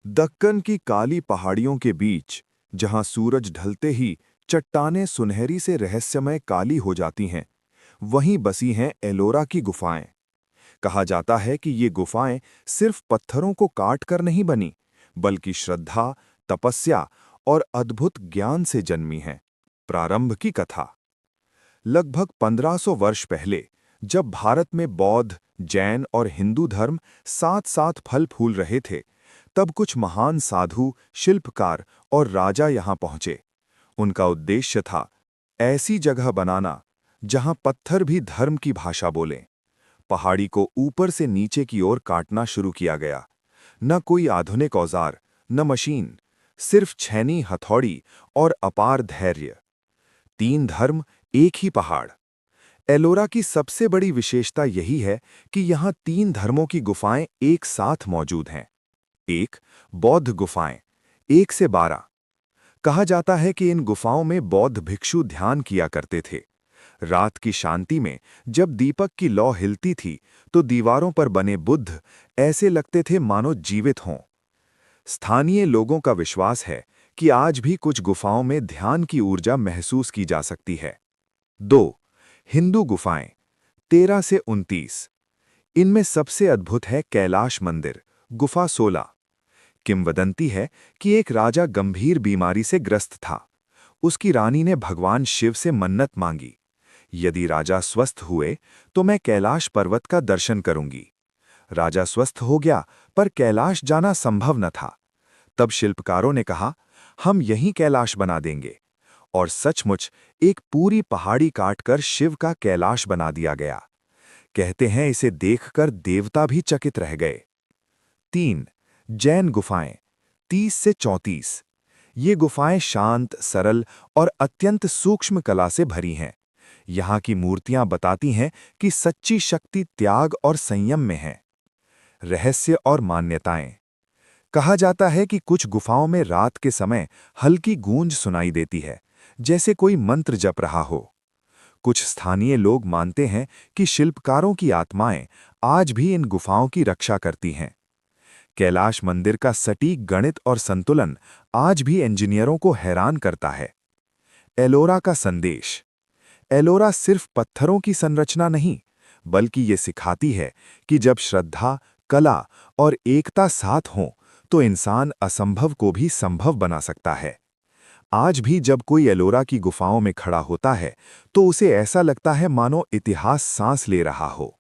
दक्कन की काली पहाड़ियों के बीच, जहां सूरज ढलते ही चट्टानें सुनहरी से रहस्यमय काली हो जाती हैं, वहीं बसी हैं एलोरा की गुफाएं। कहा जाता है कि ये गुफाएं सिर्फ पत्थरों को काट कर नहीं बनी, बल्कि श्रद्धा, तपस्या और अद्भुत ज्ञान से जन्मी हैं। प्रारंभ की कथा। लगभग 1500 वर्ष पहले, जब भारत में बौद्ध, जैन और हिंदू धर्म साथ-साथ फल फूल रहे थे, तब कुछ महान साधु, शिल्पकार और राजा यहां पहुंचे। उनका उद्देश्य था ऐसी जगह बनाना जहां पत्थर भी धर्म की भाषा बोलें। पहाड़ी को ऊपर से नीचे की ओर काटना शुरू किया गया। न कोई आधुनिक औजार, न मशीन, सिर्फ छैनी, हथौड़ी और अपार धैर्य। तीन धर्म, एक ही पहाड़। एलोरा की सबसे बड़ी विशेषता यही है कि यहाँ तीन धर्मों की गुफाएं एक साथ मौजूद हैं। एक, बौद्ध गुफाएं, 1 से 12। कहा जाता है कि इन गुफाओं में बौद्ध भिक्षु ध्यान किया करते थे। रात की शांति में जब दीपक की लौ हिलती थी, तो दीवारों पर बने बुद्ध ऐसे लगते थे मानो जीवित हों। स्थानीय लोगों का विश्वास है कि आज भी कुछ गुफाओं में ध्यान की ऊर्जा महसूस की जा सकती है। 2. हिंदू गुफाएं, 13 से 29। इनमें सबसे अद्भुत है कैलाश मंदिर, गुफा 16। किंवदंती है कि एक राजा गंभीर बीमारी से ग्रस्त था। उसकी रानी ने भगवान शिव से मन्नत मांगी, यदि राजा स्वस्थ हुए तो मैं कैलाश पर्वत का दर्शन करूंगी। राजा स्वस्थ हो गया, पर कैलाश जाना संभव न था। तब शिल्पकारों ने कहा, हम यहीं कैलाश बना देंगे। और सचमुच एक पूरी पहाड़ी काटकर शिव का कैलाश बना दिया गया। कहते हैं इसे देखकर देवता भी चकित रह गए। 3. जैन गुफाएं, 30 से 34। ये गुफाएं शांत, सरल और अत्यंत सूक्ष्म कला से भरी हैं। यहाँ की मूर्तियां बताती हैं कि सच्ची शक्ति त्याग और संयम में है। रहस्य और मान्यताएं। कहा जाता है कि कुछ गुफाओं में रात के समय हल्की गूंज सुनाई देती है, जैसे कोई मंत्र जप रहा हो। कुछ स्थानीय लोग मानते हैं कि शिल्पकारों की आत्माएं आज भी इन गुफाओं की रक्षा करती हैं। कैलाश मंदिर का सटीक गणित और संतुलन आज भी इंजीनियरों को हैरान करता है। एलोरा का संदेश। एलोरा सिर्फ पत्थरों की संरचना नहीं, बल्कि ये सिखाती है कि जब श्रद्धा, कला और एकता साथ हों, तो इंसान असंभव को भी संभव बना सकता है। आज भी जब कोई एलोरा की गुफाओं में खड़ा होता है, तो उसे ऐसा लगता है मानो इतिहास सांस ले रहा हो।